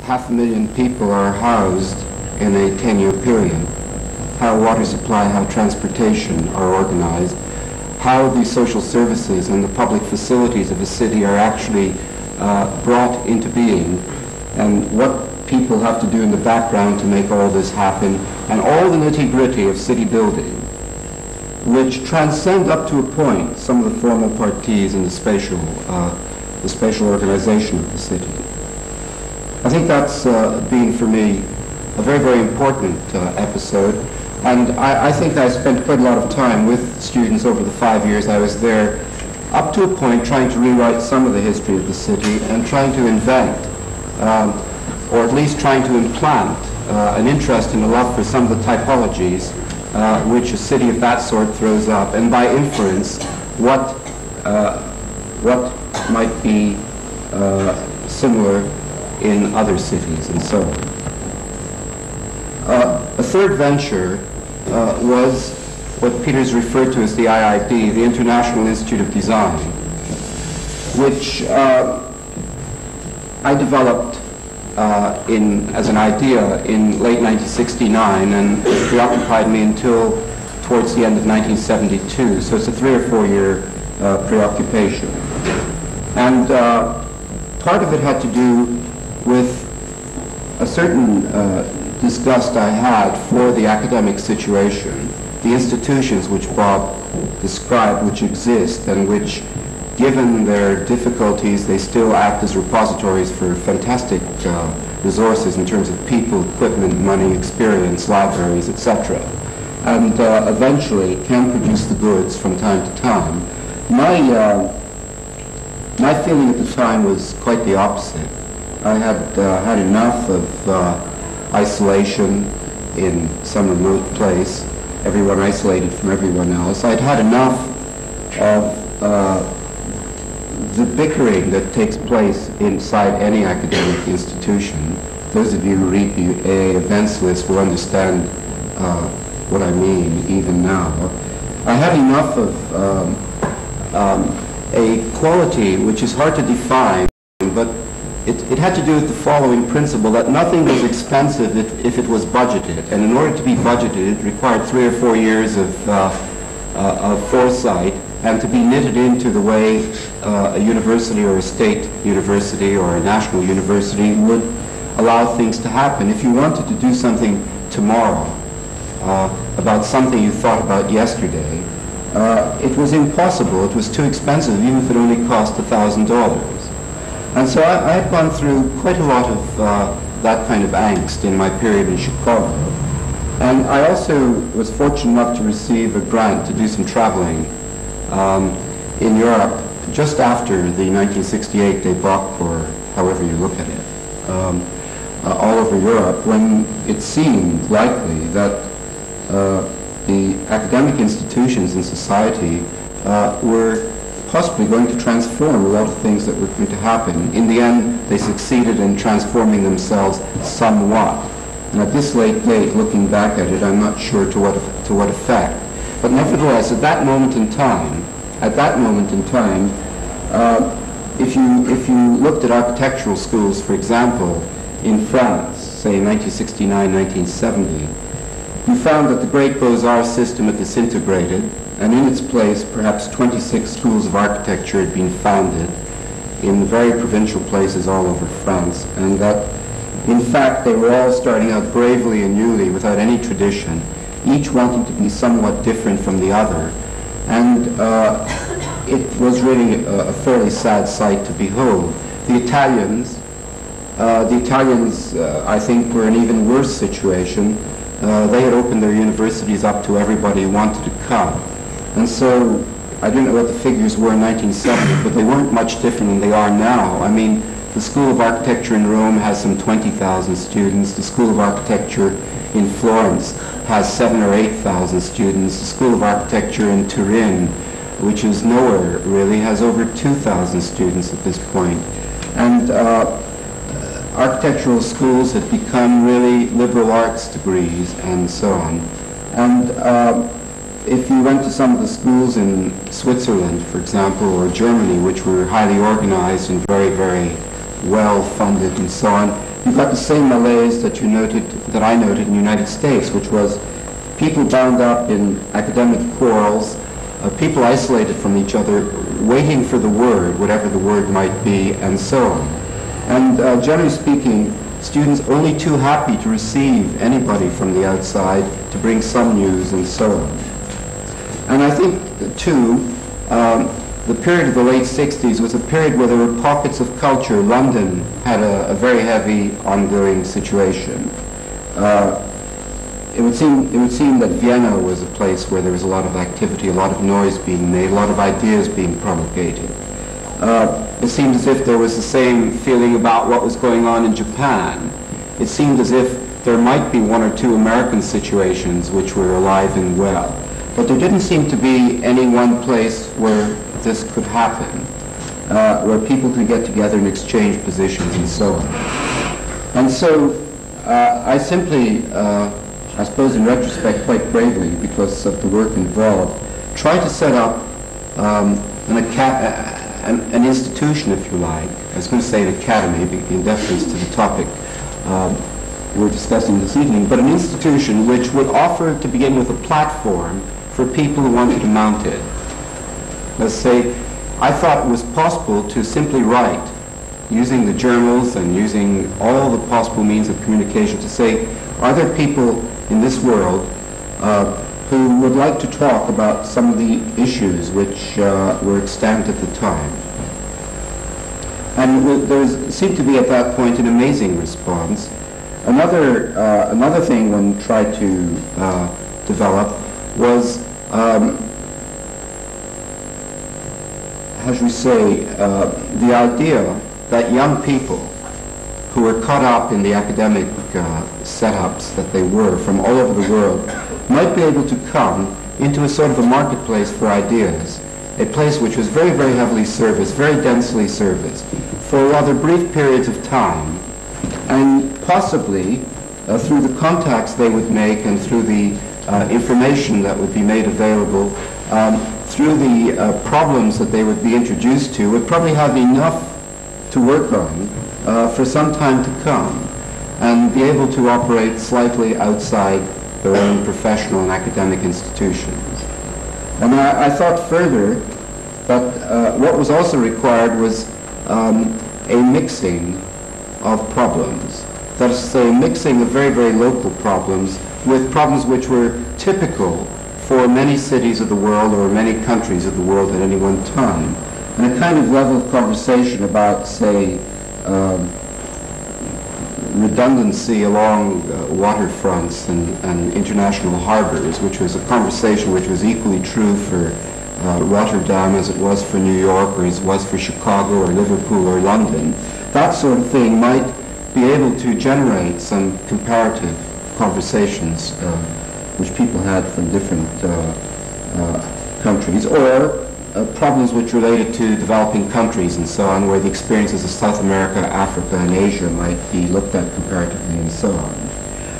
500,000 people are housed in a 10-year period, how water supply, how transportation are organized, how the social services and the public facilities of a city are actually brought into being, and what people have to do in the background to make all this happen, and all the nitty-gritty of city building, which transcend up to a point some of the formal parties and the spatial organization of the city. I think that's been for me a very, very important episode, and I think I spent quite a lot of time with students over the 5 years I was there, up to a point trying to rewrite some of the history of the city and trying to invent, or at least trying to implant an interest and a love for some of the typologies which a city of that sort throws up, and by inference what might be similar in other cities and so on. A third venture was what Peter's referred to as the IID, the International Institute of Design, which I developed as an idea in late 1969, and it preoccupied me until towards the end of 1972. So it's a 3 or 4 year preoccupation. And part of it had to do with a certain disgust I had for the academic situation, the institutions which Bob described, which exist and which, given their difficulties, they still act as repositories for fantastic resources in terms of people, equipment, money, experience, libraries, etc. And eventually can produce the goods from time to time. My feeling at the time was quite the opposite. I had had enough of isolation in some remote place, everyone isolated from everyone else. I'd had enough of the bickering that takes place inside any academic institution. Those of you who read the AA events list will understand what I mean even now. I had enough of a quality which is hard to define, but it had to do with the following principle, that nothing was expensive if it was budgeted. And in order to be budgeted, it required 3 or 4 years of foresight, and to be knitted into the way a university or a state university or a national university would allow things to happen. If you wanted to do something tomorrow about something you thought about yesterday, it was impossible. It was too expensive, even if it only cost $1,000. And so I had gone through quite a lot of that kind of angst in my period in Chicago. And I also was fortunate enough to receive a grant to do some traveling in Europe just after the 1968 debacle, or however you look at it, all over Europe, when it seemed likely that the academic institutions in society were possibly going to transform a lot of things that were going to happen. In the end, they succeeded in transforming themselves somewhat. And at this late date, looking back at it, I'm not sure to what effect. But nevertheless, at that moment in time, if you looked at architectural schools, for example, in France, say in 1969, 1970, you found that the great Beaux-Arts system had disintegrated, and in its place, perhaps 26 schools of architecture had been founded in very provincial places all over France, and that, in fact, they were all starting out bravely and newly without any tradition, each wanting to be somewhat different from the other. And it was really a fairly sad sight to behold. The Italians, I think, were in an even worse situation. They had opened their universities up to everybody who wanted to come. And so, I don't know what the figures were in 1970, but they weren't much different than they are now. I mean, the School of Architecture in Rome has some 20,000 students. The School of Architecture in Florence has 7,000 or 8,000 students. The School of Architecture in Turin, which is nowhere really, has over 2,000 students at this point. And architectural schools have become really liberal arts degrees and so on. And if you went to some of the schools in Switzerland, for example, or Germany, which were highly organized and very, very well funded and so on, you got the same malaise that I noted in the United States, which was people bound up in academic quarrels, people isolated from each other, waiting for the word, whatever the word might be, and so on. And generally speaking, students only too happy to receive anybody from the outside to bring some news and so on. And I think, too, the period of the late 60s was a period where there were pockets of culture. London had a very heavy ongoing situation. It would seem that Vienna was a place where there was a lot of activity, a lot of noise being made, a lot of ideas being promulgated. It seemed as if there was the same feeling about what was going on in Japan. It seemed as if there might be one or two American situations which were alive and well. But there didn't seem to be any one place where this could happen, where people could get together and exchange positions and so on. And so I simply, I suppose in retrospect quite bravely, because of the work involved, tried to set up an institution, if you like. I was going to say an academy in deference to the topic we're discussing this evening, but an institution which would offer, to begin with, a platform for people who wanted to mount it. Let's say, I thought it was possible to simply write, using the journals and using all the possible means of communication, to say, are there people in this world who would like to talk about some of the issues which were extant at the time? And there seemed to be at that point an amazing response. Another thing one tried to develop was, how should we say, the idea that young people who were caught up in the academic setups that they were from all over the world might be able to come into a sort of a marketplace for ideas, a place which was very, very heavily serviced, very densely serviced, for rather brief periods of time, and possibly through the contacts they would make and through the information that would be made available, through the problems that they would be introduced to, would probably have enough to work on for some time to come, and be able to operate slightly outside their own professional and academic institutions. And I thought further that what was also required was a mixing of problems. That is to say, a mixing of very, very local problems with problems which were typical for many cities of the world or many countries of the world at any one time. And a kind of level of conversation about, say, redundancy along waterfronts and international harbors, which was a conversation which was equally true for Rotterdam as it was for New York, or as it was for Chicago or Liverpool or London. That sort of thing might be able to generate some comparative conversations which people had from different countries, or problems which related to developing countries and so on, where the experiences of South America, Africa, and Asia might be looked at comparatively and so on.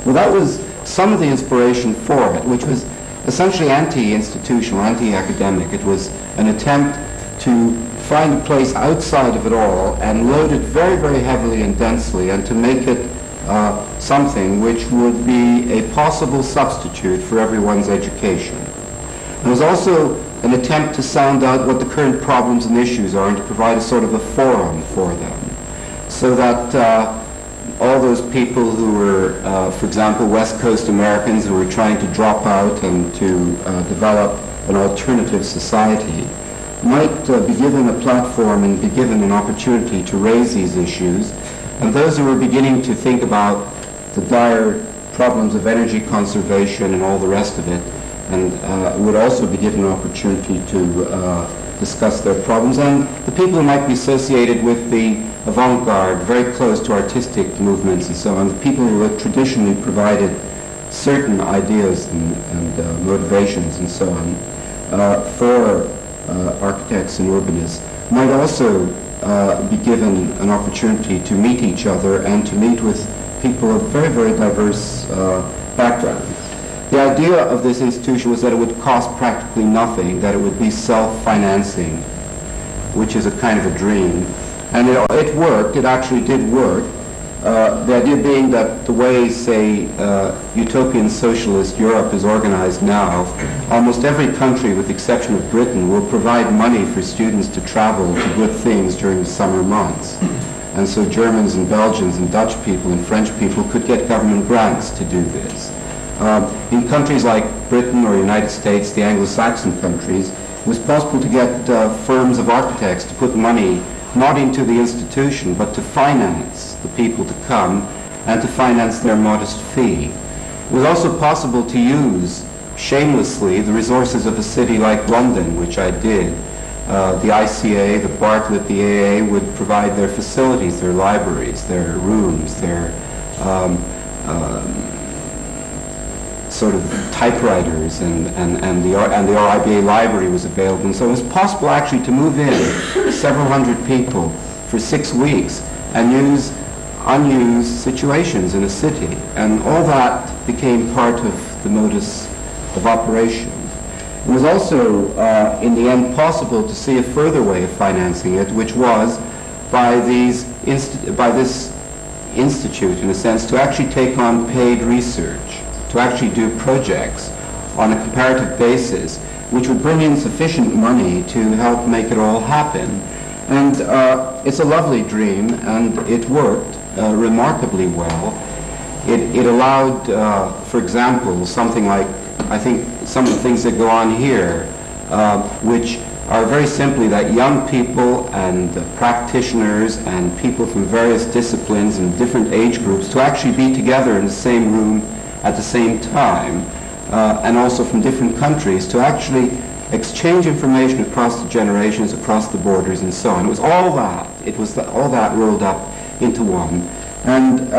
Well, that was some of the inspiration for it, which was essentially anti-institutional, anti-academic. It was an attempt to find a place outside of it all and load it very, very heavily and densely, and to make it something which would be a possible substitute for everyone's education. It was also an attempt to sound out what the current problems and issues are, and to provide a sort of a forum for them, so that all those people who were, for example, West Coast Americans who were trying to drop out and to develop an alternative society might be given a platform and be given an opportunity to raise these issues, and those who were beginning to think about the dire problems of energy conservation and all the rest of it, and would also be given an opportunity to discuss their problems, and the people who might be associated with the avant-garde, very close to artistic movements and so on, the people who had traditionally provided certain ideas and motivations and so on for architects and urbanists, might also be given an opportunity to meet each other and to meet with people of very, very diverse backgrounds. The idea of this institution was that it would cost practically nothing, that it would be self-financing, which is a kind of a dream. And it worked, it actually did work. The idea being that the way, say, utopian socialist Europe is organized now, almost every country, with the exception of Britain, will provide money for students to travel to good things during the summer months. And so Germans and Belgians and Dutch people and French people could get government grants to do this. In countries like Britain or United States, the Anglo-Saxon countries, it was possible to get firms of architects to put money not into the institution, but to finance the people to come and to finance their modest fee. It was also possible to use shamelessly the resources of a city like London, which I did. The ICA, the Bartlett, the AA would provide their facilities, their libraries, their rooms, their sort of typewriters, and the RIBA library was available. And so it was possible actually to move in several hundred people for 6 weeks and use unused situations in a city. And all that became part of the modus of operation. It was also, in the end, possible to see a further way of financing it, which was by this institute, in a sense, to actually take on paid research, to actually do projects on a comparative basis, which would bring in sufficient money to help make it all happen. And it's a lovely dream, and it worked remarkably well. It allowed, for example, something like, I think, some of the things that go on here, which are very simply that young people and practitioners and people from various disciplines and different age groups to actually be together in the same room at the same time, and also from different countries, to actually exchange information across the generations, across the borders, and so on. It was all that. It was all that rolled up into one. And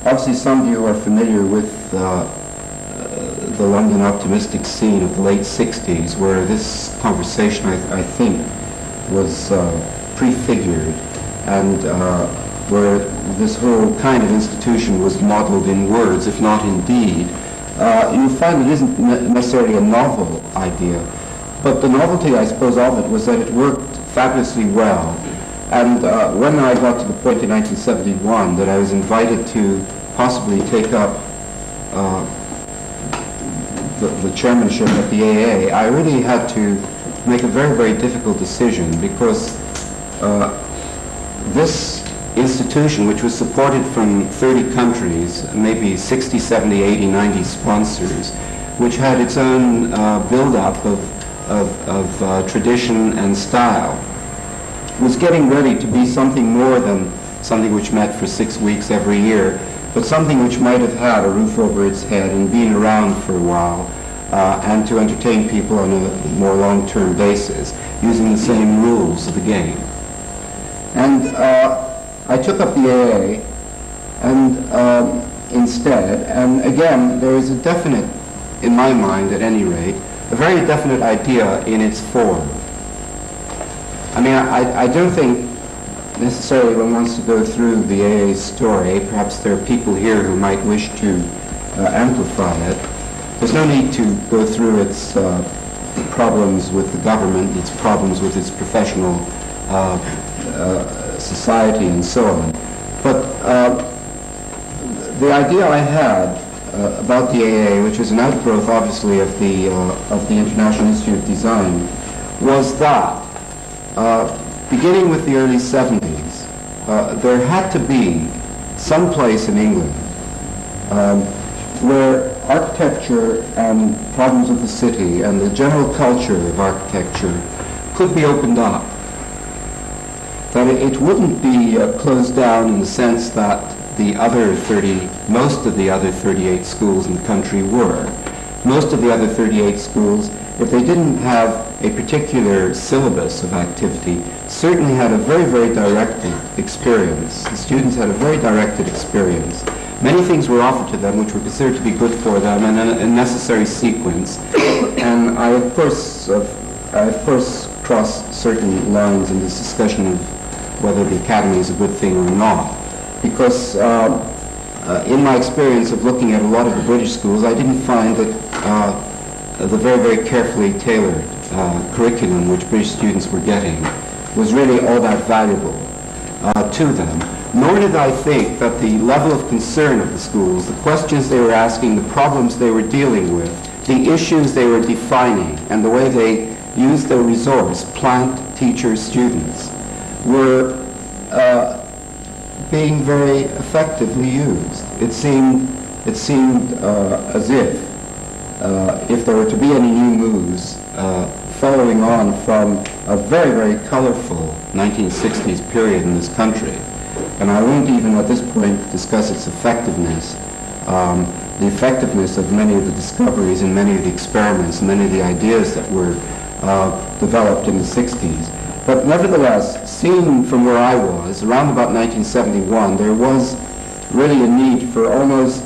obviously some of you are familiar with the London optimistic scene of the late 60s, where this conversation, I think, was prefigured, and where this whole kind of institution was modeled in words, if not in deed. You'll find it isn't necessarily a novel idea, but the novelty, I suppose, of it was that it worked fabulously well. And when I got to the point in 1971 that I was invited to possibly take up the chairmanship at the AA, I really had to make a very, very difficult decision, because this institution, which was supported from 30 countries, maybe 60, 70, 80, 90 sponsors, which had its own build-up of tradition and style, was getting ready to be something more than something which met for 6 weeks every year, but something which might have had a roof over its head and been around for a while, and to entertain people on a more long-term basis, using the same rules of the game. And I took up the AA, and instead, and again, there is a definite, in my mind at any rate, a very definite idea in its form. I mean, I don't think necessarily one wants to go through the AA's story. Perhaps there are people here who might wish to amplify it. There's no need to go through its problems with the government, its problems with its professional society, and so on. But the idea I had about the AA, which was an outgrowth, obviously, of the International Institute of Design, was that beginning with the early 70s, there had to be some place in England where architecture and problems of the city and the general culture of architecture could be opened up. That it wouldn't be closed down in the sense that most of the other 38 schools in the country were. Most of the other 38 schools, if they didn't have a particular syllabus of activity, certainly had a very, very directed experience. The students had a very directed experience. Many things were offered to them which were considered to be good for them and a necessary sequence. And I, of course, crossed certain lines in this discussion of whether the academy is a good thing or not. Because in my experience of looking at a lot of the British schools, I didn't find that the very, very carefully tailored curriculum which British students were getting was really all that valuable to them. Nor did I think that the level of concern of the schools, the questions they were asking, the problems they were dealing with, the issues they were defining, and the way they used their resource, plant, teachers, students, were being very effectively used. It seemed as if there were to be any new moves following on from a very, very colorful 1960s period in this country. And I won't even at this point discuss its effectiveness, the effectiveness of many of the discoveries and many of the experiments, many of the ideas that were developed in the 60s. But nevertheless, seen from where I was, around about 1971, there was really a need for almost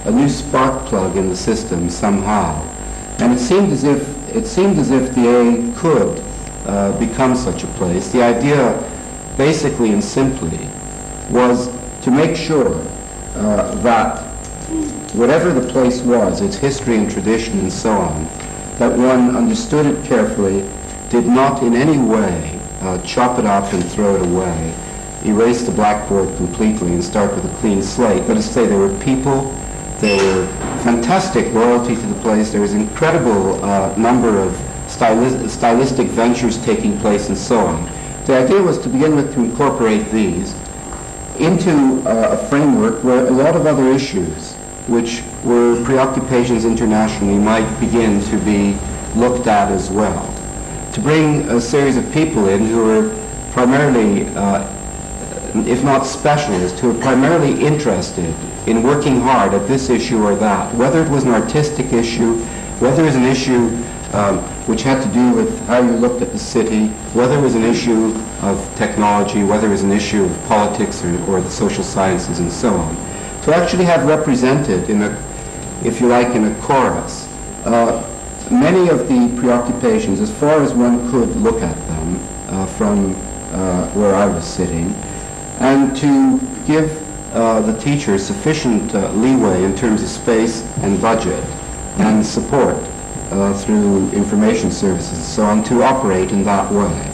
a new spark plug in the system somehow. And it seemed as if the A could become such a place. The idea, basically and simply, was to make sure that whatever the place was, its history and tradition and so on, that one understood it carefully, did not in any way chop it up and throw it away, erase the blackboard completely and start with a clean slate. That is to say, there were people, there were fantastic loyalty to the place, there was incredible number of stylistic ventures taking place and so on. The idea was to begin with to incorporate these into a framework where a lot of other issues, which were preoccupations internationally, might begin to be looked at as well. To bring a series of people in who were primarily, if not specialists, who were primarily interested in working hard at this issue or that, whether it was an artistic issue, whether it was an issue which had to do with how you looked at the city, whether it was an issue of technology, whether it was an issue of politics or the social sciences and so on. To actually have represented in a, if you like, in a chorus, many of the preoccupations, as far as one could look at them from where I was sitting, and to give the teachers sufficient leeway in terms of space and budget and support through information services and so on, to operate in that way.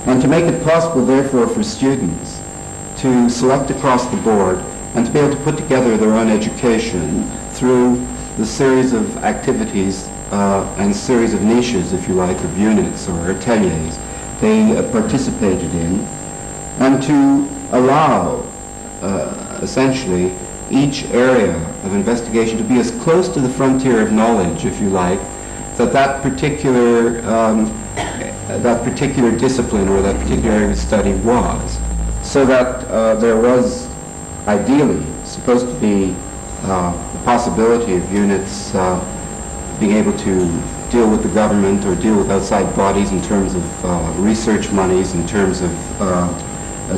And to make it possible, therefore, for students to select across the board and to be able to put together their own education through the series of activities and series of niches, if you like, of units or ateliers they participated in, and to allow, essentially, each area of investigation to be as close to the frontier of knowledge, if you like, that particular discipline or that particular area of study was, so that there was ideally supposed to be the possibility of units being able to deal with the government or deal with outside bodies in terms of research monies, in terms of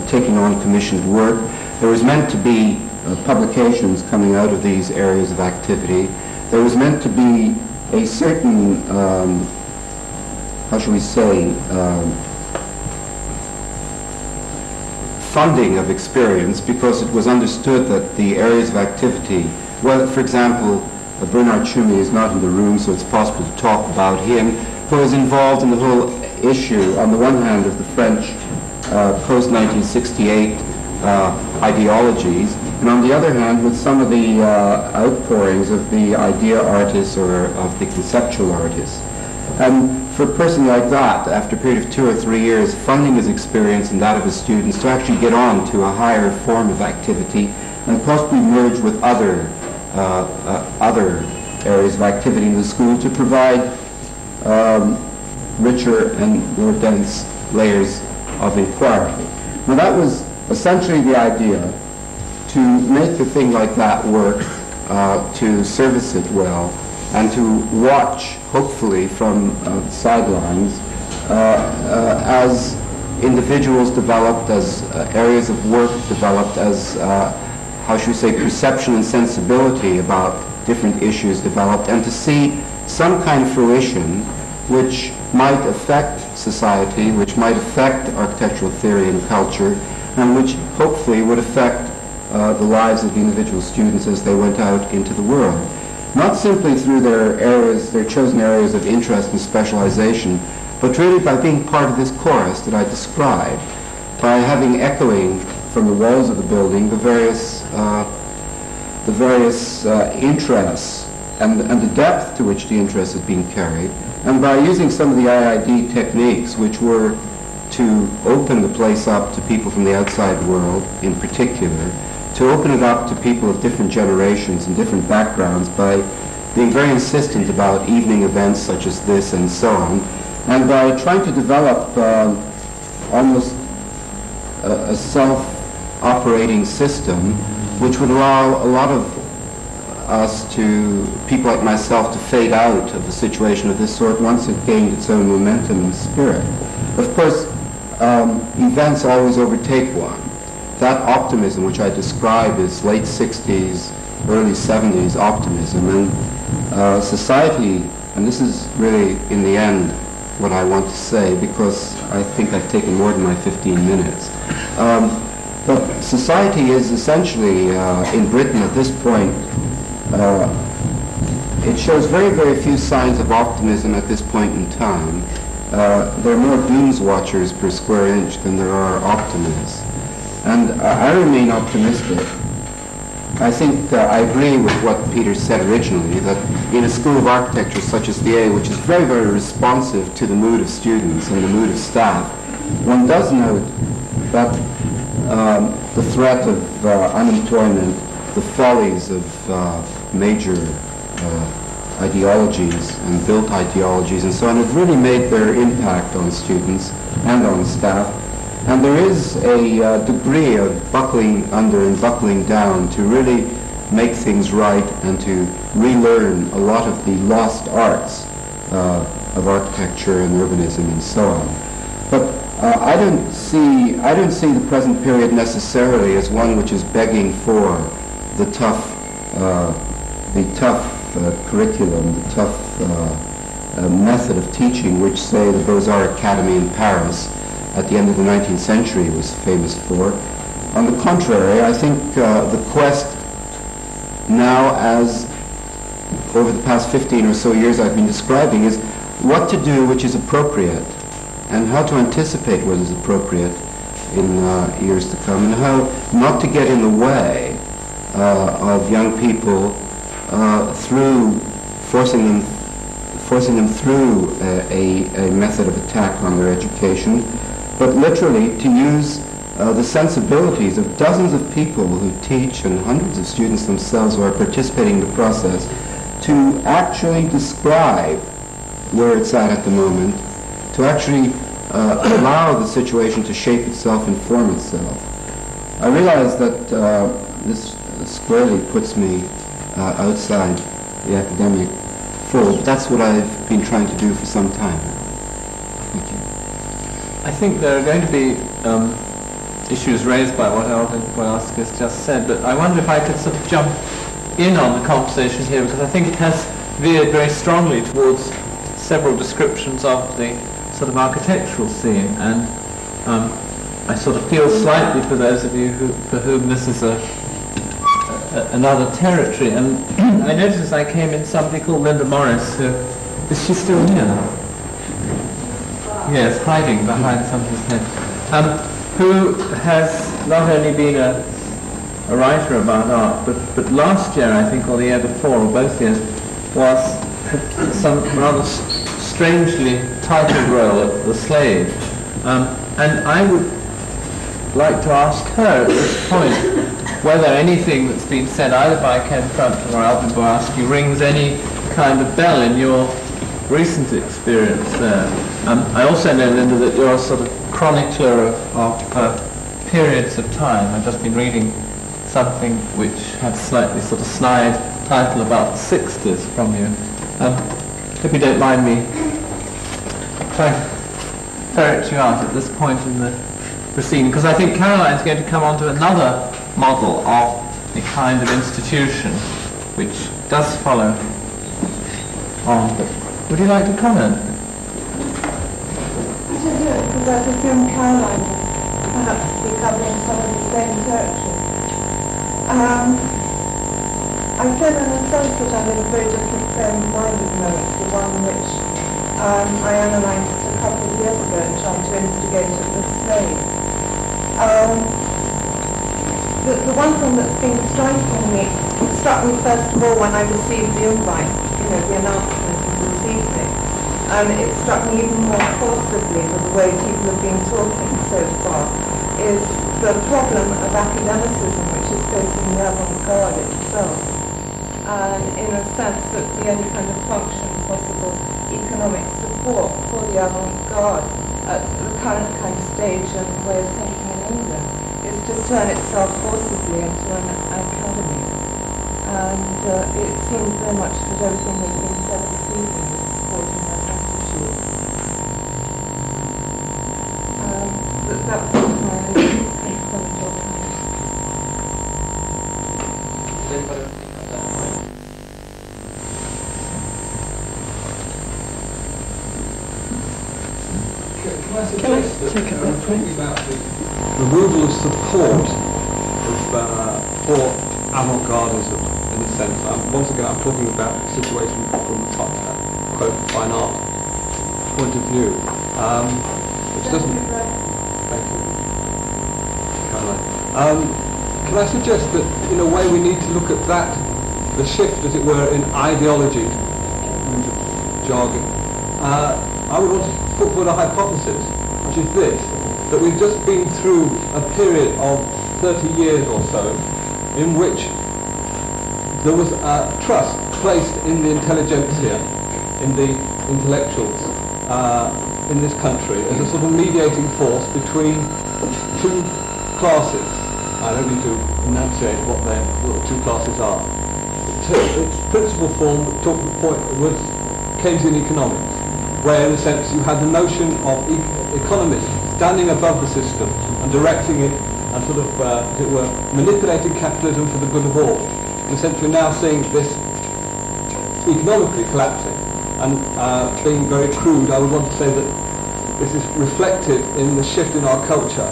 taking on commissioned work. There was meant to be publications coming out of these areas of activity. There was meant to be a certain, how shall we say, funding of experience, because it was understood that the areas of activity, well, for example, Bernard Tschumi is not in the room, so it's possible to talk about him, who was involved in the whole issue, on the one hand, of the French post-1968 ideologies, and on the other hand, with some of the outpourings of the idea artists or of the conceptual artists. And for a person like that, after a period of 2 or 3 years, funding his experience and that of his students to actually get on to a higher form of activity and possibly merge with other areas of activity in the school to provide richer and more dense layers of inquiry. Now that was essentially the idea, to make a thing like that work, to service it well, and to watch, hopefully, from the sidelines as individuals developed, as areas of work developed, as, how should we say, perception and sensibility about different issues developed, and to see some kind of fruition which might affect society, which might affect architectural theory and culture, and which hopefully would affect the lives of the individual students as they went out into the world. Not simply through their areas, their chosen areas of interest and specialization, but really by being part of this chorus that I described, by having echoing from the walls of the building the various interests and the depth to which the interest is being carried, and by using some of the IID techniques, which were to open the place up to people from the outside world in particular, to open it up to people of different generations and different backgrounds by being very insistent about evening events such as this and so on, and by trying to develop almost a self-operating system which would allow a lot of us to, people like myself, to fade out of a situation of this sort once it gained its own momentum and spirit. Of course, events always overtake one. That optimism which I describe is late 60s, early 70s optimism, and society, and this is really in the end what I want to say, because I think I've taken more than my 15 minutes. But society is essentially, in Britain at this point, it shows very, very few signs of optimism at this point in time. There are more dooms watchers per square inch than there are optimists. And I remain optimistic. I think I agree with what Peter said originally, that in a school of architecture such as the A, which is very, very responsive to the mood of students and the mood of staff, one does note that the threat of unemployment, the follies of major ideologies and built ideologies and so on have really made their impact on students and on staff. And there is a degree of buckling under and buckling down to really make things right and to relearn a lot of the lost arts of architecture and urbanism and so on. But I don't see the present period necessarily as one which is begging for the tough curriculum, the tough method of teaching which, say, the Beaux-Arts Academy in Paris at the end of the 19th century was famous for. On the contrary, I think the quest now, as over the past 15 or so years I've been describing, is what to do which is appropriate and how to anticipate what is appropriate in years to come, and how not to get in the way of young people through forcing them through a method of attack on their education, but literally to use the sensibilities of dozens of people who teach and hundreds of students themselves who are participating in the process to actually describe where it's at the moment, to actually allow the situation to shape itself and form itself. I realize that this squarely puts me outside the academic fold, but that's what I've been trying to do for some time. Thank you. I think there are going to be issues raised by what Alvin Boyarsky has just said, but I wonder if I could sort of jump in on the conversation here, because I think it has veered very strongly towards several descriptions of the sort of architectural scene, and I sort of feel slightly for those of you for whom this is another territory. And I noticed as I came in somebody called Linda Morris, who, is she still here? Yes, hiding behind somebody's head. Who has not only been a writer about art, but last year, I think, or the year before, or both years, was some rather strangely titled role at The Slave. And I would like to ask her at this point whether anything that's been said either by Ken Frampton or Alvin Boyarsky rings any kind of bell in your recent experience there. I also know, Linda, that you're a sort of chronicler of periods of time. I've just been reading something which had slightly sort of snide title about the 60s from you. If you don't mind me trying to ferret you out at this point in the proceeding, because I think Caroline's going to come on to another model of a kind of institution which does follow on. But would you like to comment? I should do it, because I presume Caroline will perhaps be covering some of the same territory. I feel in a sense that I'm in a very different frame of mind at the moment to the one which I analysed a couple of years ago and tried to instigate at the Slave. the one thing that's been striking me, it struck me first of all when I received the invite, the announcement of this evening, and it struck me even more forcibly with the way people have been talking so far, is the problem of academicism, which is facing the avant-garde itself. And in a sense that the only kind of function possible economic support for the avant-garde at the current kind of stage and way of thinking in England is to turn itself forcibly into an academy. And it seems very much that everything that's been said this evening is supporting that attitude. That was my kind of comment on Can I suggest that we're talking about the removal of support for avant-gardism, in a sense. Once again, I'm talking about the situation from the quote fine art point of view, which doesn't. Thank you, Caroline. Can I suggest that, in a way, we need to look at that, the shift, as it were, in ideology, jargon. I would want to put forward a hypothesis, which is this, that we've just been through a period of 30 years or so in which there was a trust placed in the intelligentsia, in the intellectuals in this country as a sort of mediating force between two classes. I don't need to enunciate what the two classes are. Its principal form was Keynesian economics, where in a sense you had the notion of economists standing above the system and directing it and sort of, as it were, manipulating capitalism for the good of all. In a sense, we're now seeing this economically collapsing. And being very crude, I would want to say that this is reflected in the shift in our culture.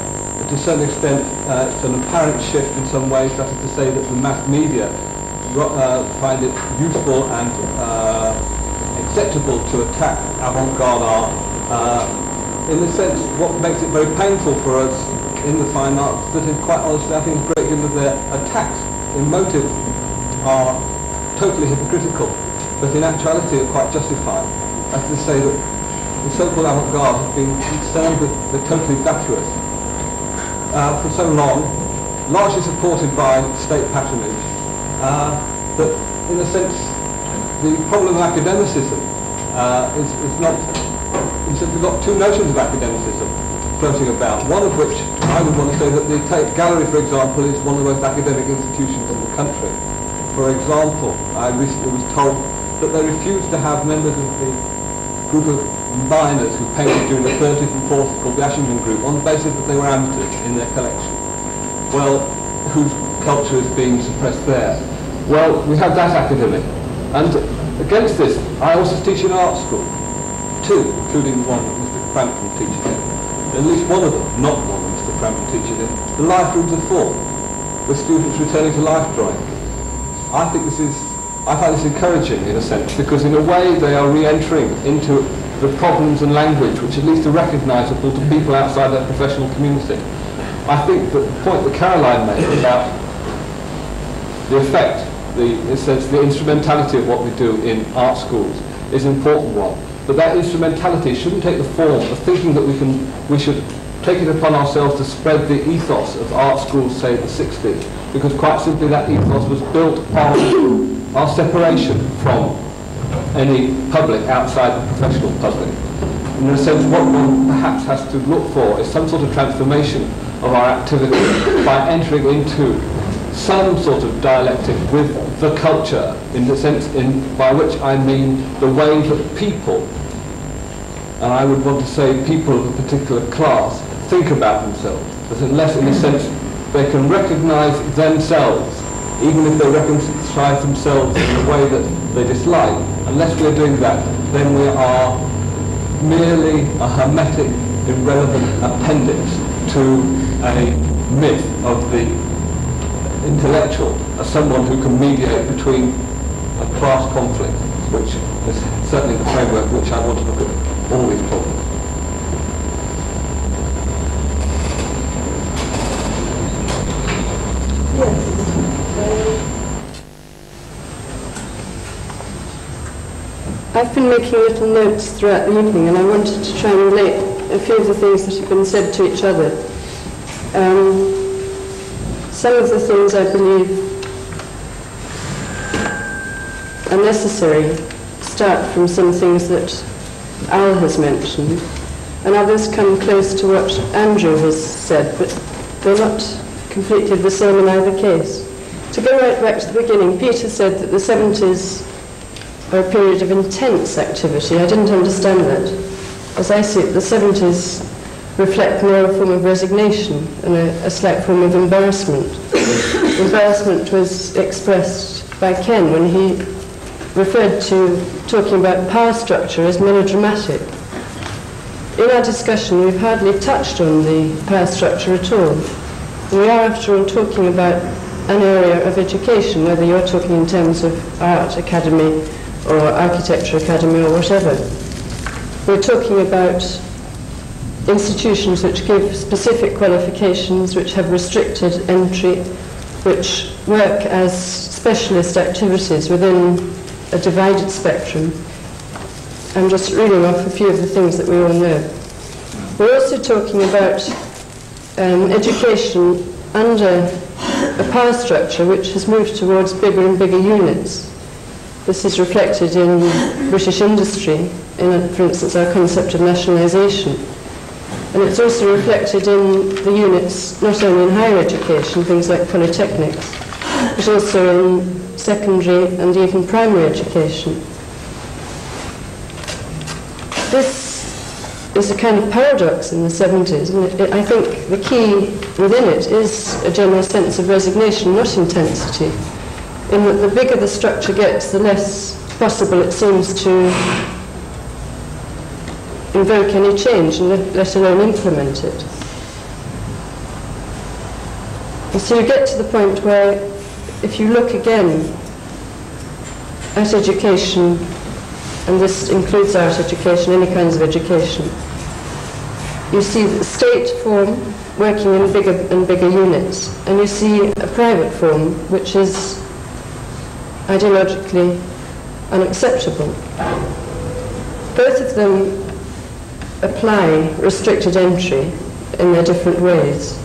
To a certain extent, it's an apparent shift in some ways, that is to say that the mass media find it useful and acceptable to attack avant-garde art. In a sense, what makes it very painful for us in the fine arts, that is quite honestly, I think a great deal of their attacks in motive are totally hypocritical, but in actuality are quite justified. That is to say that the so-called avant-garde has been concerned with the totally vacuous for so long, largely supported by state patronage, that in a sense the problem of academicism is not, we've got two notions of academicism floating about, one of which I would want to say that the Tate Gallery, for example, is one of the most academic institutions in the country. For example, I recently was told that they refused to have members of the group of miners who painted during the 30th and 40th, called the Ashington Group, on the basis that they were amateurs in their collection. Well, whose culture is being suppressed there? Well, we have that academic. And against this, I also teach in art school, two, including the one that Mr. Frampton teaches in. At least one of them, not the one that Mr. Frampton teaches in, the life rooms of form, with students returning to life drawing. I find this encouraging in a sense, because in a way they are re-entering into the problems and language which at least are recognisable to people outside their professional community. I think that the point that Caroline made about the effect, the instrumentality of what we do in art schools is an important one. But that instrumentality shouldn't take the form of thinking that we should take it upon ourselves to spread the ethos of art schools, say, in the 60s, because quite simply that ethos was built on our separation from any public outside the professional public. In a sense, what one perhaps has to look for is some sort of transformation of our activity by entering into some sort of dialectic with the culture, in the sense by which I mean the way that people, and I would want to say people of a particular class, think about themselves. That unless, in a sense, they can recognise themselves, even if they recognise themselves in a way that they dislike, unless we are doing that, then we are merely a hermetic, irrelevant appendix to a myth of the intellectual as someone who can mediate between a class conflict, which is certainly the framework in which I want to look at all these problems. Yes, I've been making little notes throughout the evening, and I wanted to try and relate a few of the things that have been said to each other. Some of the things I believe are necessary start from some things that Al has mentioned, and others come close to what Andrew has said, but they're not completely the same in either case. To go right back to the beginning, Peter said that the 70s are a period of intense activity. I didn't understand that. As I see it, the 70s reflect more a form of resignation and a slight form of embarrassment. Embarrassment was expressed by Ken when he referred to talking about power structure as melodramatic. In our discussion, we've hardly touched on the power structure at all. We are, after all, talking about an area of education, whether you're talking in terms of art academy or architecture academy or whatever. We're talking about institutions which give specific qualifications, which have restricted entry, which work as specialist activities within a divided spectrum. I'm just reading off a few of the things that we all know. We're also talking about education under a power structure which has moved towards bigger and bigger units. This is reflected in British industry, in, for instance, our concept of nationalisation. And it's also reflected in the units, not only in higher education, things like polytechnics, but also in secondary and even primary education. This is a kind of paradox in the 70s, and I think the key within it is a general sense of resignation, not intensity, in that the bigger the structure gets, the less possible it seems to invoke any change, and let alone implement it. And so you get to the point where, if you look again at education, and this includes art education, any kinds of education, you see the state form working in bigger and bigger units, and you see a private form which is ideologically unacceptable. Both of them apply restricted entry in their different ways,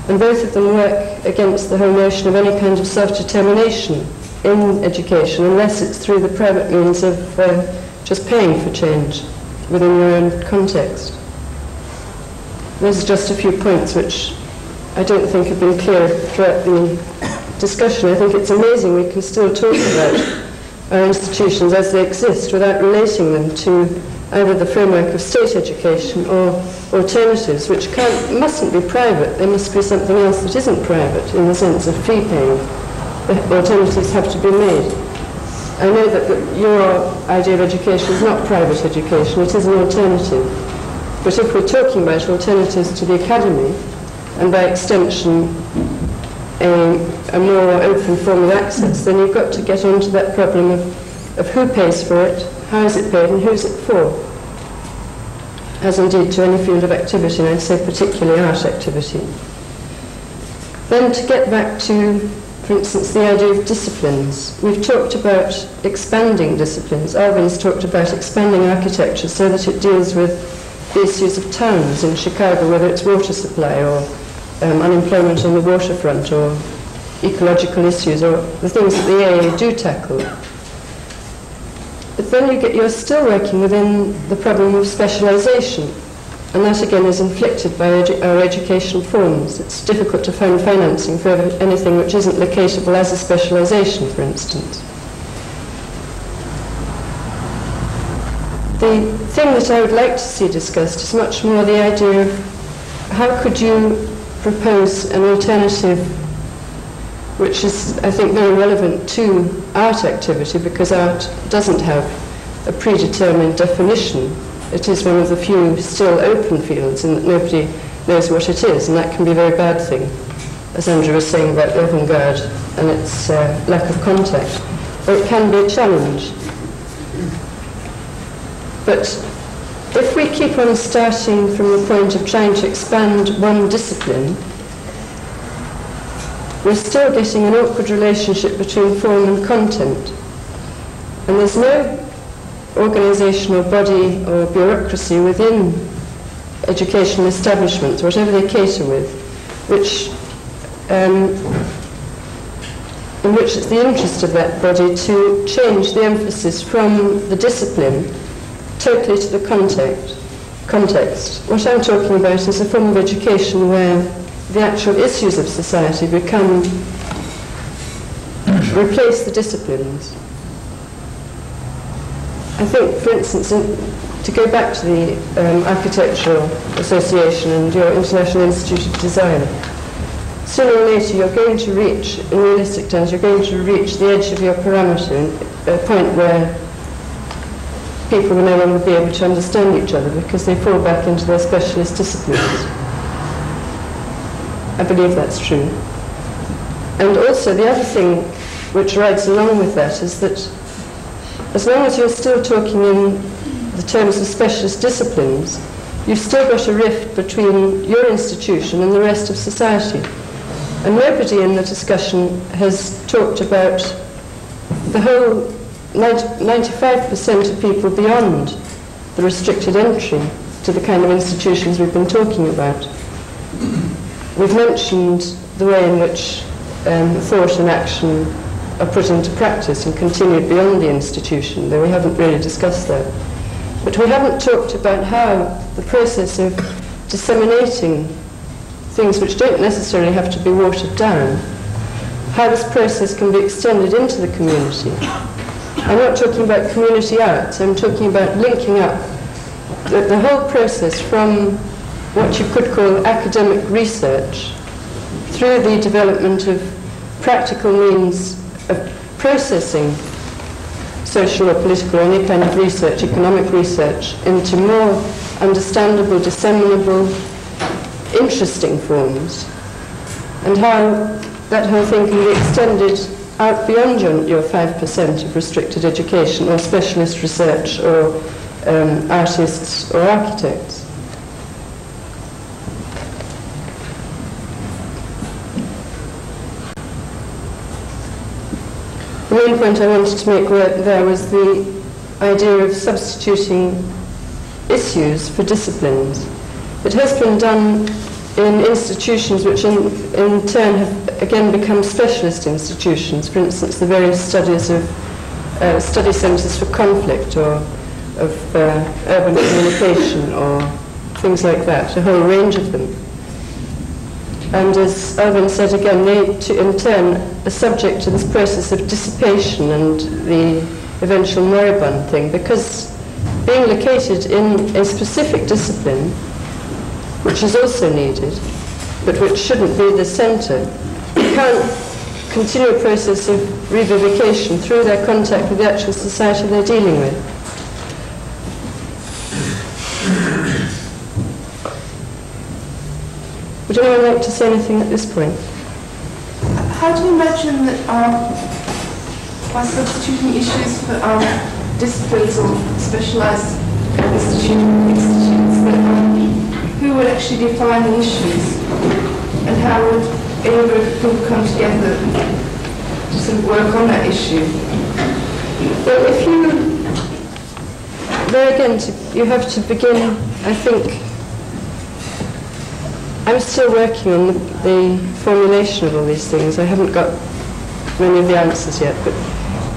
and both of them work against the whole notion of any kind of self-determination in education, unless it's through the private means of just paying for change within your own context. Those are just a few points which I don't think have been clear throughout the discussion. I think it's amazing we can still talk about our institutions as they exist without relating them to either the framework of state education or alternatives, which mustn't be private. There must be something else that isn't private in the sense of fee paying. The alternatives have to be made. I know that your idea of education is not private education, it is an alternative. But if we're talking about alternatives to the academy, and by extension a more open form of access, then you've got to get onto that problem of who pays for it, how is it paid, and who's it for, as indeed to any field of activity, and I'd say particularly art activity. Then to get back to, for instance, the idea of disciplines. We've talked about expanding disciplines. Alvin's talked about expanding architecture so that it deals with the issues of towns in Chicago, whether it's water supply or unemployment on the waterfront or ecological issues or the things that the AA do tackle. But then you're still working within the problem of specialisation, and that again is inflicted by our education forms. It's difficult to find financing for anything which isn't locatable as a specialisation, for instance. The thing that I would like to see discussed is much more the idea of how could you propose an alternative which is, I think, very relevant to art activity, because art doesn't have a predetermined definition. It is one of the few still open fields in that nobody knows what it is, and that can be a very bad thing, as Andrew was saying about the avant-garde and its lack of contact. Or it can be a challenge. But if we keep on starting from the point of trying to expand one discipline, we're still getting an awkward relationship between form and content. And there's no organisational body or bureaucracy within educational establishments, whatever they cater with, in which it's the interest of that body to change the emphasis from the discipline totally to the context. What I'm talking about is a form of education where the actual issues of society replace the disciplines. I think, for instance, to go back to the Architectural Association and your International Institute of Design, sooner or later you're going to reach, in realistic terms, you're going to reach the edge of your parameter, a point where people will no longer be able to understand each other because they fall back into their specialist disciplines. I believe that's true. And also the other thing which rides along with that is that as long as you're still talking in the terms of specialist disciplines, you've still got a rift between your institution and the rest of society. And nobody in the discussion has talked about the whole 95% of people beyond the restricted entry to the kind of institutions we've been talking about. We've mentioned the way in which thought and action are put into practice and continued beyond the institution, though we haven't really discussed that. But we haven't talked about how the process of disseminating things which don't necessarily have to be watered down, how this process can be extended into the community. I'm not talking about community arts, I'm talking about linking up the whole process from what you could call academic research through the development of practical means of processing social or political or any kind of research, economic research, into more understandable, disseminable, interesting forms, and how that whole thing can be extended out beyond your 5% of restricted education or specialist research or artists or architects. The main point I wanted to make there was the idea of substituting issues for disciplines. It has been done in institutions which in turn have again become specialist institutions. For instance, the various studies of study centres for conflict or of urban communication or things like that, a whole range of them. And as Alvin said again, they in turn are subject to this process of dissipation and the eventual moribund thing, because being located in a specific discipline, which is also needed, but which shouldn't be the centre, you can't continue a process of revivification through their contact with the actual society they're dealing with. Would anyone like to say anything at this point? How do you imagine that by substituting issues for disciplines or specialised institutions, that who would actually define the issues, and how would any group of people come together to sort of work on that issue? Well, there again, you have to begin, I think. I'm still working on the formulation of all these things. I haven't got many of the answers yet, but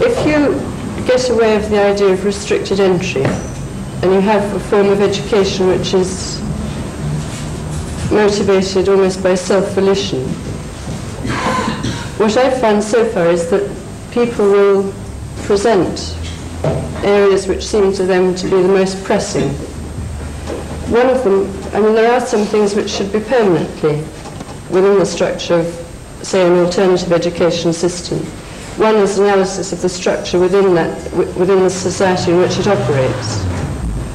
if you get away of the idea of restricted entry and you have a form of education which is motivated almost by self-volition, what I've found so far is that people will present areas which seem to them to be the most pressing. One of them, I mean, there are some things which should be permanently within the structure of, say, an alternative education system. One is analysis of the structure within the society in which it operates.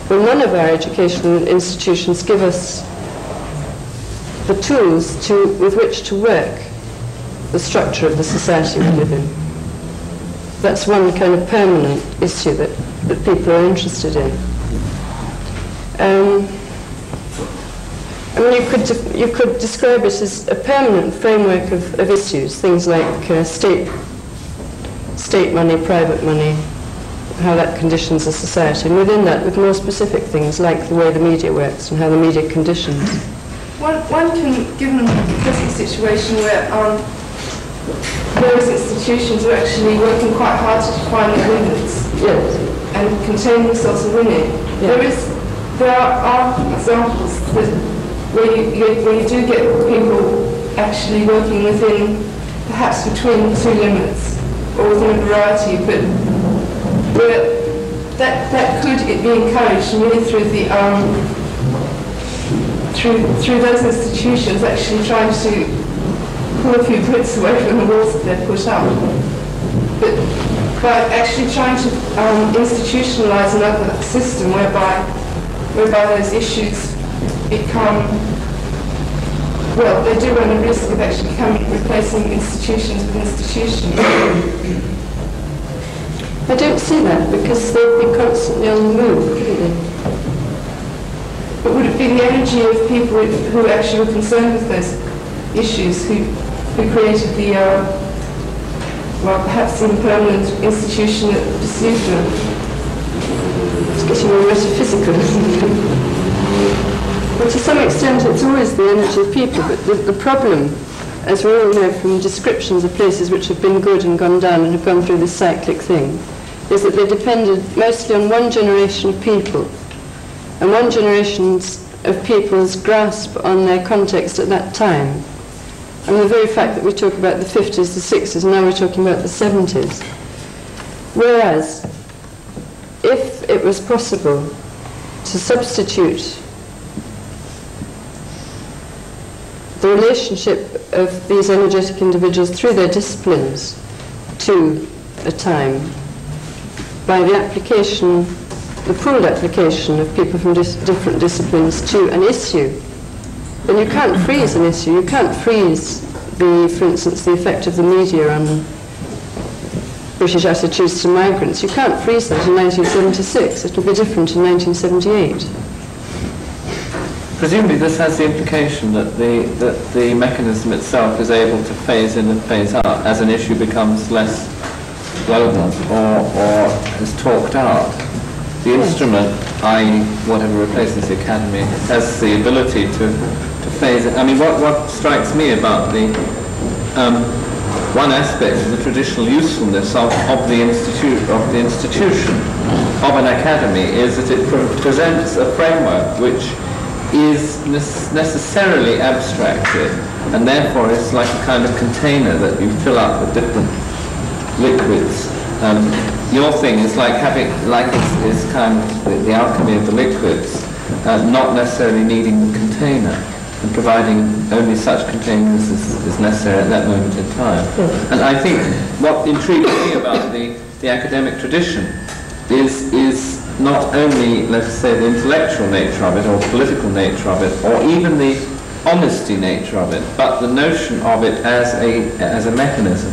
Well, none of our educational institutions give us the tools with which to work the structure of the society we live in. That's one kind of permanent issue that people are interested in. I mean, you could describe it as a permanent framework of issues, things like state money, private money, how that conditions a society, and within that with more specific things like the way the media works and how the media conditions. One can, given the present situation where various institutions are actually working quite hard to define their limits, yes, and contain themselves within it, yes, there are examples that where you do get people actually working within, perhaps between two limits, or within a variety, but where that could be encouraged really through the through those institutions actually trying to pull a few bricks away from the walls that they've put up. But by actually trying to institutionalise another system whereby those issues become, well, they do run a risk of actually replacing institutions with institutions. I don't see that, because they'd be constantly on the move, wouldn't they? But would it be the energy of people who actually were concerned with those issues, who created the, well, perhaps the impermanent institution that pursued them? It's getting more metaphysical, isn't it? Well, to some extent it's always the energy of people, but the problem, as we all know from descriptions of places which have been good and gone down and have gone through this cyclic thing, is that they depended mostly on one generation of people, and one generation of people's grasp on their context at that time. I mean, the very fact that we talk about the 50s, the 60s, and now we're talking about the 70s. Whereas, if it was possible to substitute the relationship of these energetic individuals through their disciplines to a time by the application, the pooled application of people from different disciplines to an issue, then you can't freeze an issue. You can't freeze, for instance, the effect of the media on British attitudes to migrants. You can't freeze that in 1976. It will be different in 1978. Presumably this has the implication that the mechanism itself is able to phase in and phase out as an issue becomes less relevant or is talked out. The instrument, i.e. whatever replaces the academy, has the ability to phase it. I mean, what strikes me about the one aspect of the traditional usefulness of the institution of an academy is that it presents a framework which is necessarily abstracted, and therefore it's like a kind of container that you fill up with different liquids. Your thing is like it's kind of the alchemy of the liquids, not necessarily needing the container, and providing only such containers as necessary at that moment in time. And I think what intrigues me about the academic tradition is not only, let's say, the intellectual nature of it, or political nature of it, or even the honesty nature of it, but the notion of it as a mechanism.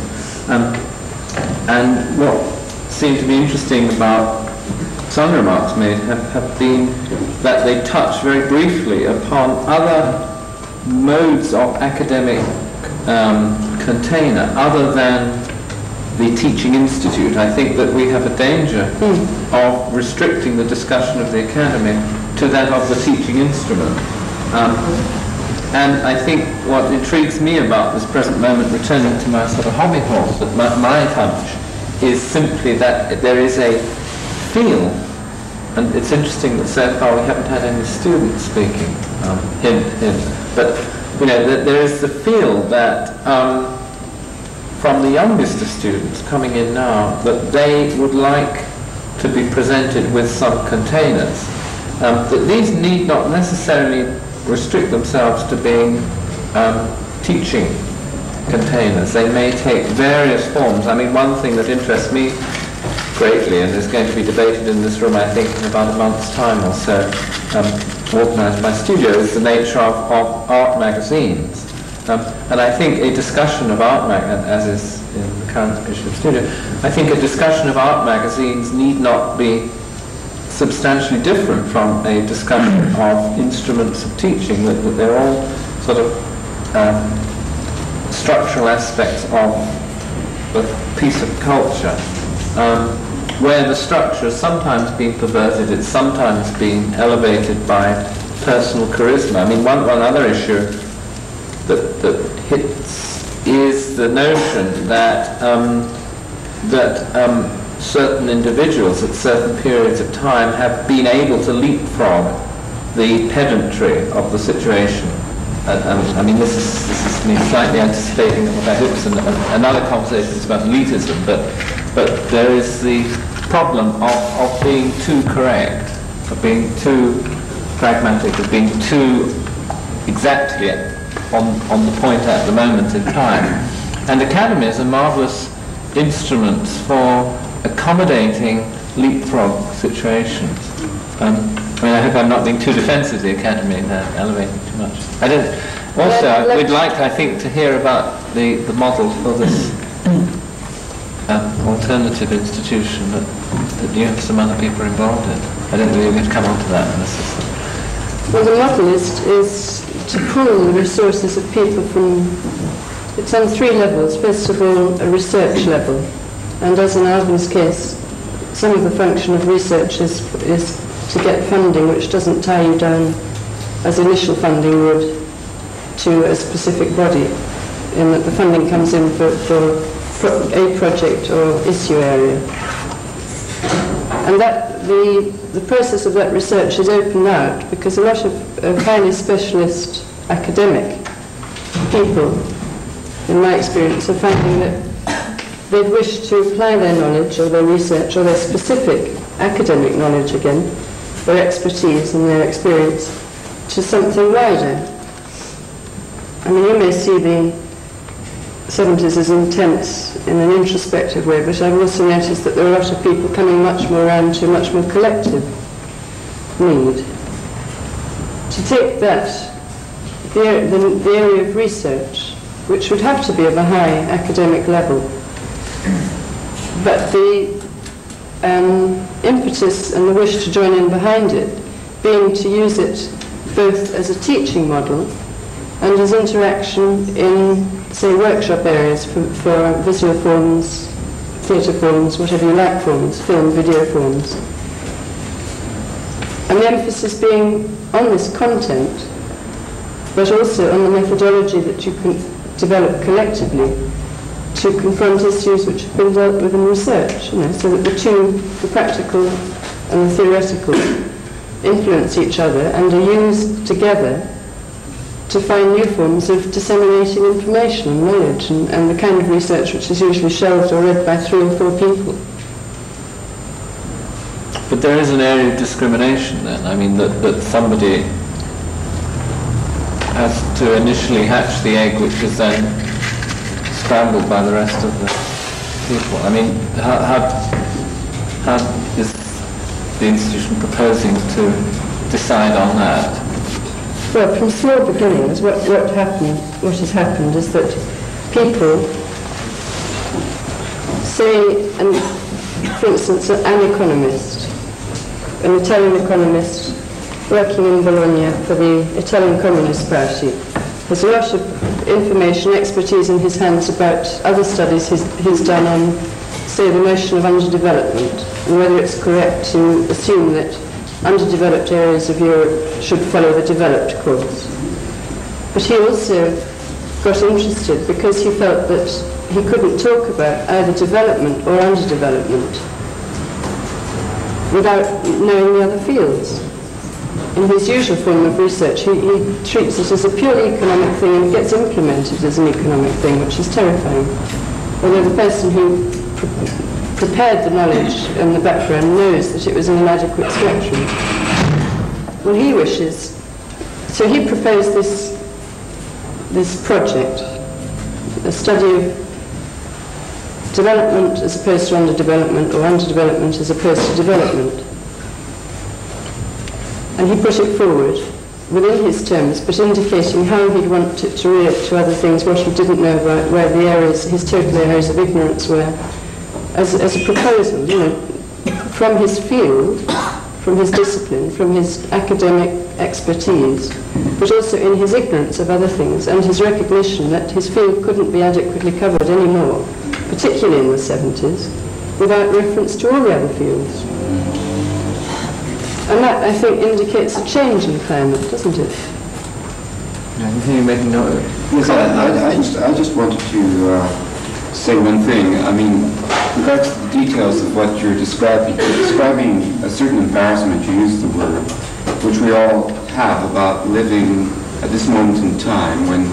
And what seemed to be interesting about some remarks made have been that they touch very briefly upon other modes of academic container other than the teaching institute. I think that we have a danger of restricting the discussion of the academy to that of the teaching instrument. And I think what intrigues me about this present moment, returning to my sort of hobby horse, that my hunch is simply that there is a feel, and it's interesting that so far we haven't had any students speaking, but you know, that there is the feel that from the youngest of students coming in now, that they would like to be presented with some containers. That these need not necessarily restrict themselves to being teaching containers. They may take various forms. I mean, one thing that interests me greatly, and is going to be debated in this room, I think, in about a month's time or so, organised by Studio, is the nature of art magazines. And I think a discussion of art as is in the current issue of Studio, I think a discussion of art magazines need not be substantially different from a discussion of instruments of teaching, that they're all sort of structural aspects of a piece of culture. where the structure has sometimes been perverted, it's sometimes been elevated by personal charisma. I mean, one other issue that hits is the notion that certain individuals at certain periods of time have been able to leapfrog the pedantry of the situation. I mean, this is me slightly anticipating what I hope is another conversation is about elitism, but there is the problem of being too correct, of being too pragmatic, of being too exactly on the point at the moment in time. And academy is a marvellous instrument for accommodating leapfrog situations. I mean, I hope I'm not being too defensive of the academy and elevating too much. We'd like, I think, to hear about the model for this alternative institution that you and some other people are involved in. I don't think we're going to come on to that unless Well, the model is to pool the resources of people from, it's on 3 levels. First of all, a research level. And as in Alvin's case, some of the function of research is to get funding which doesn't tie you down as initial funding would to a specific body, in that the funding comes in for a project or issue area. And that the process of that research is opened out because a lot of highly specialist academic people, in my experience, are finding that they'd wish to apply their knowledge or their research or their specific academic knowledge again, their expertise and their experience, to something wider. I mean, you may see the 70s as intense in an introspective way, but I've also noticed that there are a lot of people coming much more around to a much more collective need. To take that, the area of research, which would have to be of a high academic level, but the impetus and the wish to join in behind it being to use it both as a teaching model and as interaction in, say, workshop areas for visual forms, theatre forms, whatever you like forms, film, video forms. And the emphasis being on this content, but also on the methodology that you can develop collectively to confront issues which have been dealt with in research, so that the practical and the theoretical influence each other and are used together to find new forms of disseminating information and knowledge and the kind of research which is usually shelved or read by 3 or 4 people. But there is an area of discrimination then. I mean, that somebody has to initially hatch the egg which is then scrambled by the rest of the people. I mean, how is the institution proposing to decide on that? Well, from small beginnings, what has happened is that people say, and for instance, an economist, an Italian economist working in Bologna for the Italian Communist Party, has a lot of information, expertise in his hands about other studies he's done on, say, the notion of underdevelopment, and whether it's correct to assume that underdeveloped areas of Europe should follow the developed course. But he also got interested because he felt that he couldn't talk about either development or underdevelopment without knowing the other fields. In his usual form of research, he treats it as a purely economic thing and it gets implemented as an economic thing, which is terrifying. Although the person who prepared the knowledge and the background knows that it was an inadequate spectrum. Well, he wishes, so he proposed this project, a study of development as opposed to underdevelopment, or underdevelopment as opposed to development. And he put it forward within his terms, but indicating how he'd want it to relate to other things, what he didn't know about, where the areas, his total areas of ignorance were, as a proposal, from his field, from his discipline, from his academic expertise, but also in his ignorance of other things and his recognition that his field couldn't be adequately covered anymore, particularly in the 70s, without reference to all the other fields. And that, I think, indicates a change in climate, doesn't it? I think you're making note of it. Yes, I just wanted to say one thing. I mean, with regards to the details of what you're describing a certain embarrassment, you used the word, which we all have about living at this moment in time when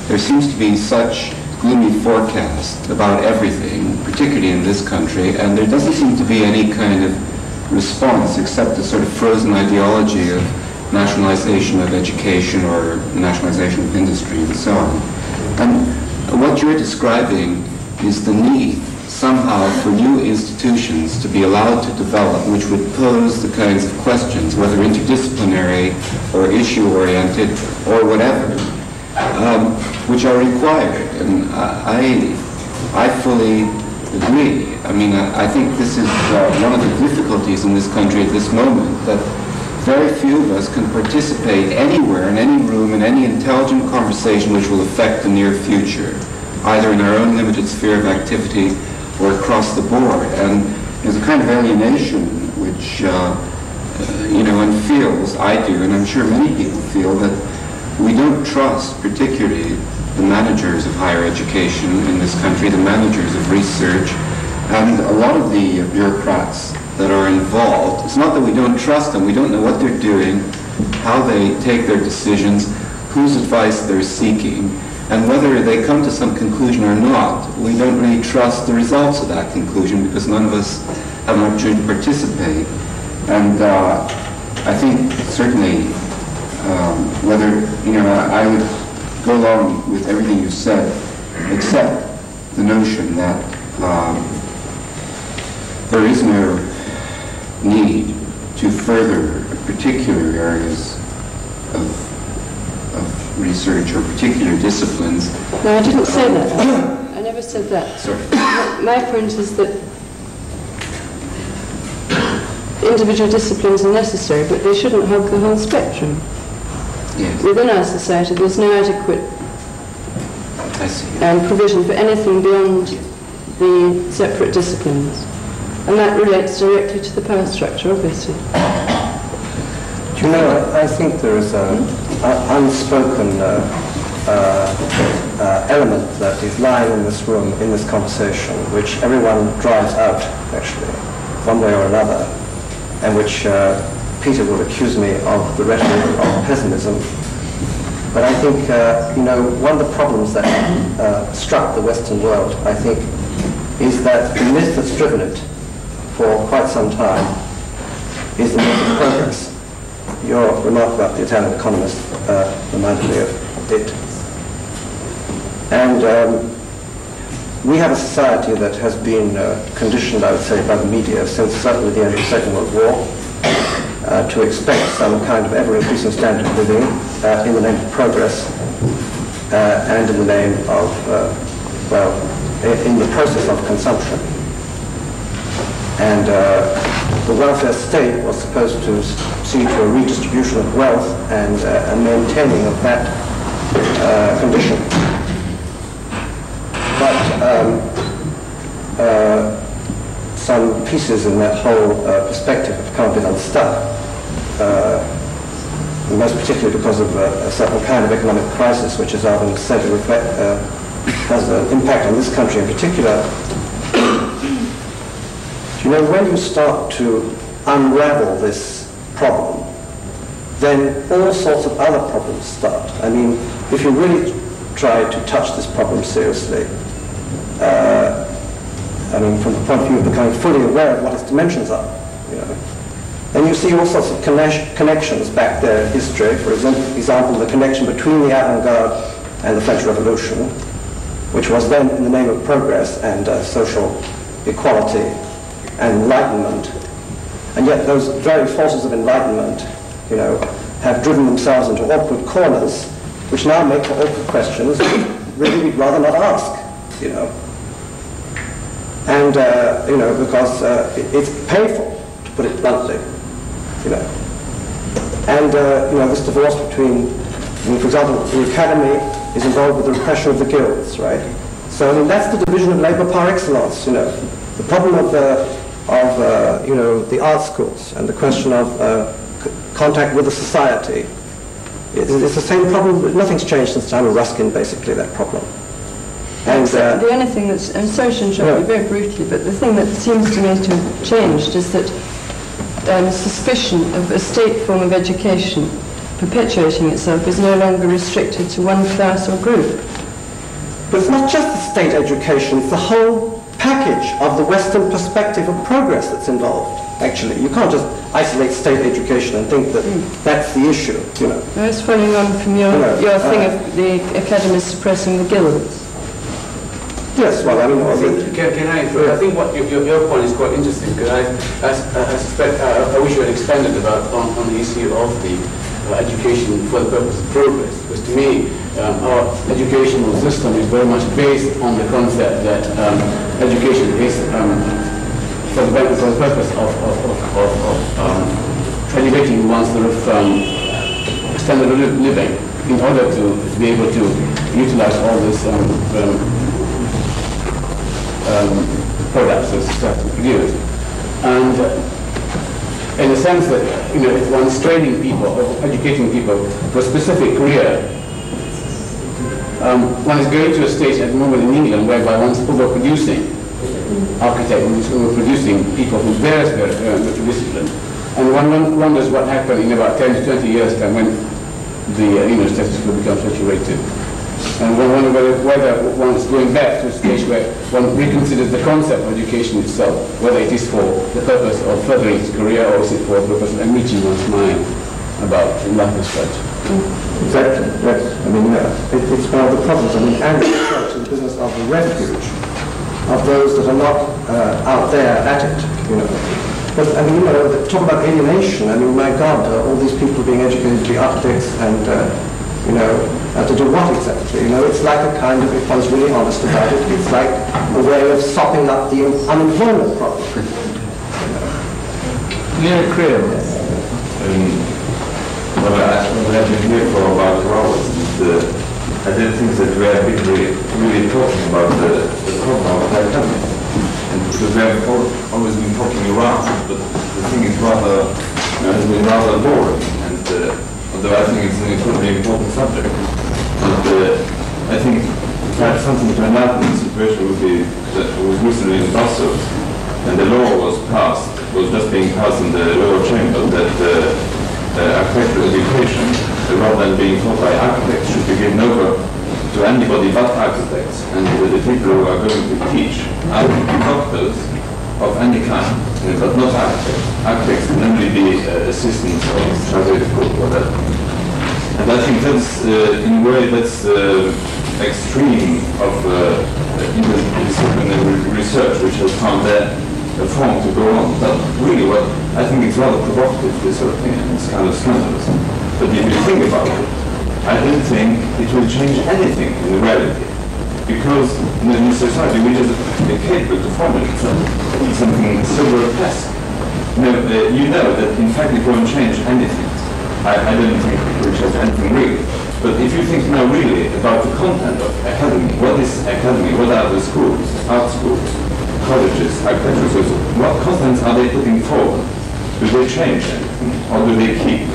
there seems to be such gloomy forecast about everything, particularly in this country, and there doesn't seem to be any kind of response except a sort of frozen ideology of nationalization of education or nationalization of industry and so on. And what you're describing is the need somehow for new institutions to be allowed to develop which would pose the kinds of questions, whether interdisciplinary or issue-oriented or whatever, which are required. And I fully agree. I mean, I think this is one of the difficulties in this country at this moment, that very few of us can participate anywhere, in any room, in any intelligent conversation which will affect the near future, either in our own limited sphere of activity or across the board. And there's a kind of alienation which, one feels, I do, and I'm sure many people feel, that we don't trust particularly the managers of higher education in this country, the managers of research, and a lot of the bureaucrats that are involved. It's not that we don't trust them, we don't know what they're doing, how they take their decisions, whose advice they're seeking, and whether they come to some conclusion or not, we don't really trust the results of that conclusion because none of us have an opportunity to participate. And I think certainly whether, I would go along with everything you said, except the notion that there is no need to further particular areas of research or particular disciplines. No, I didn't say that. I never said that. Sorry. My point is that individual disciplines are necessary, but they shouldn't hug the whole spectrum. Yes. Within our society, there's no adequate provision for anything beyond the separate disciplines. And that relates directly to the power structure, obviously. Do you know, I think there is an unspoken element that is lying in this room, in this conversation, which everyone drives out, actually, one way or another, and which Peter will accuse me of the rhetoric of pessimism. But I think, one of the problems that struck the Western world, I think, is that the myth that's driven it for quite some time is the myth of progress. Your remark about the Italian economist reminded me of it. And we have a society that has been conditioned, I would say, by the media since certainly the end of the Second World War to expect some kind of ever-increasing standard of living in the name of progress and in the name of, in the process of consumption. And the welfare state was supposed to see to a redistribution of wealth and a maintaining of that condition. But some pieces in that whole perspective have come a bit unstuck, most particularly because of a certain kind of economic crisis, which, as Alvin said, has an impact on this country in particular. When you start to unravel this problem, then all sorts of other problems start. I mean, if you really try to touch this problem seriously, from the point of view of becoming fully aware of what its dimensions are, then you see all sorts of connections back there in history. For example, the connection between the avant-garde and the French Revolution, which was then in the name of progress and social equality and enlightenment, and yet those very forces of enlightenment, have driven themselves into awkward corners, which now make for awkward questions really we'd rather not ask, and because it's painful, to put it bluntly, and this divorce between, for example, the academy is involved with the repression of the guilds, right? So I mean, that's the division of labour par excellence. You know, the problem of you know, the art schools and the question of contact with the society. It's the same problem. Nothing's changed since the time of Ruskin. Basically, that problem. And the only thing that's, I'm sorry to interrupt you very brutally, but the thing that seems to me to have changed is that suspicion of a state form of education perpetuating itself is no longer restricted to one class or group. But it's not just the state education, it's the whole package of the Western perspective of progress that's involved, actually. You can't just isolate state education and think that that's the issue, you know. I was following on from your thing of the academists suppressing the guilds. Yes, well, I mean... Can I think what your point is quite interesting, because I suspect, I wish you had expanded about on the issue of the education for the purpose of progress. Because to me, our educational system is very much based on the concept that education is for the purpose of elevating one's sort of standard of living in order to be able to utilize all this products that society produce. And in the sense that, you know, if one's training people or educating people for a specific career, one is going to a stage at the moment in England whereby one's overproducing architects, one is overproducing people from various disciplines. And one wonders what happened in about 10 to 20 years' time when the status will become saturated. And one wonders whether one is going back to a stage where one reconsiders the concept of education itself, whether it is for the purpose of furthering his career or is it for the purpose of enriching one's mind about life and such. Exactly, yes. I mean, it's one of the problems. I mean, and it's to the business of the refuge of those that are not out there at it, you know. But, I mean, you know, talk about alienation. I mean, my God, all these people being educated to be architects and, you know, to do what exactly? You know, it's like a kind of, if one's really honest about it, it's like a way of sopping up the unemployment problem. Leon Krier. What I've been here for about 2 hours, I didn't think that we have been really talking about the problem of the academy. And because we have always been talking around, but the thing is rather, has been rather boring. And although I think it's an incredibly important subject. And I think to add something to another situation would be that I was recently in Brussels, and the law was just being passed in the lower chamber that architectural education, rather than being taught by architects, should be given over to anybody but architects, and the people who are going to teach are doctors of any kind, but not architects. Architects can only be assistants or chartered or whatever. And I think that's, in a way, that's extreme of interdisciplinary research, which has found their form to go on. But really, what I think it's rather provocative, this sort of thing, and it's kind of scandalous. But if you think about it, I don't think it will change anything in reality. Because in a society which is capable to formulate something so grotesque, you know that in fact it won't change anything. I don't think it will change anything really. But if you think now really about the content of academy, what is academy, what are the schools, art schools, colleges, architectural schools, what contents are they putting forward? Do they change anything? Or do they keep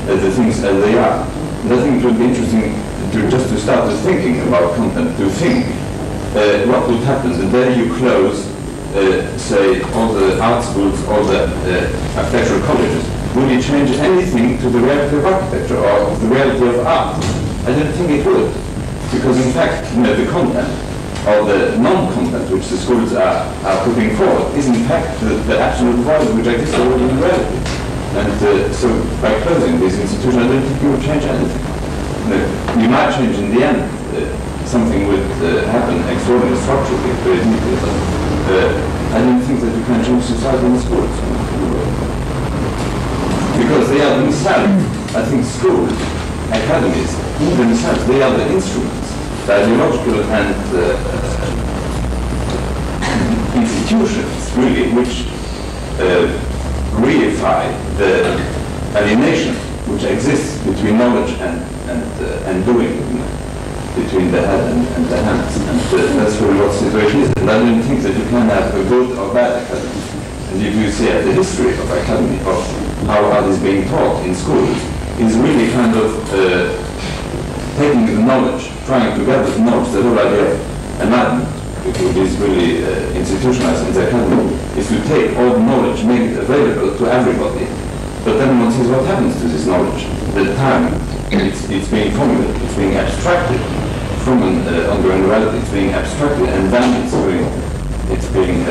the things as they are? And I think it would be interesting to start thinking about content, to think what would happen the day you close, say, all the art schools, all the architectural colleges. Will it change anything to the reality of architecture or the reality of art? I don't think it would. Because in fact, the content or the non-content which the schools are putting forward is in fact the absolute void which exists already in reality. And so by closing this institution, I don't think you will change anything. You might change in the end something would happen extraordinarily structurally, very deeply, but I don't think that you can change society in schools. Because they are themselves, I think schools, academies, in themselves, they are the instruments, the ideological and institutions, really, which reify the alienation which exists between knowledge and doing. between the head and the hands. And that's really what the situation is. And I don't think that you can have a good or bad academy. And if you see at the history of academy, of how art is being taught in schools, is really kind of taking the knowledge, trying to gather the knowledge, the whole idea of enlightenment, which is really institutionalized in the academy, is to take all the knowledge, make it available to everybody. But then one sees what happens to this knowledge. The time it's being formulated, it's being abstracted from an ongoing reality, it's being abstracted, and then it's being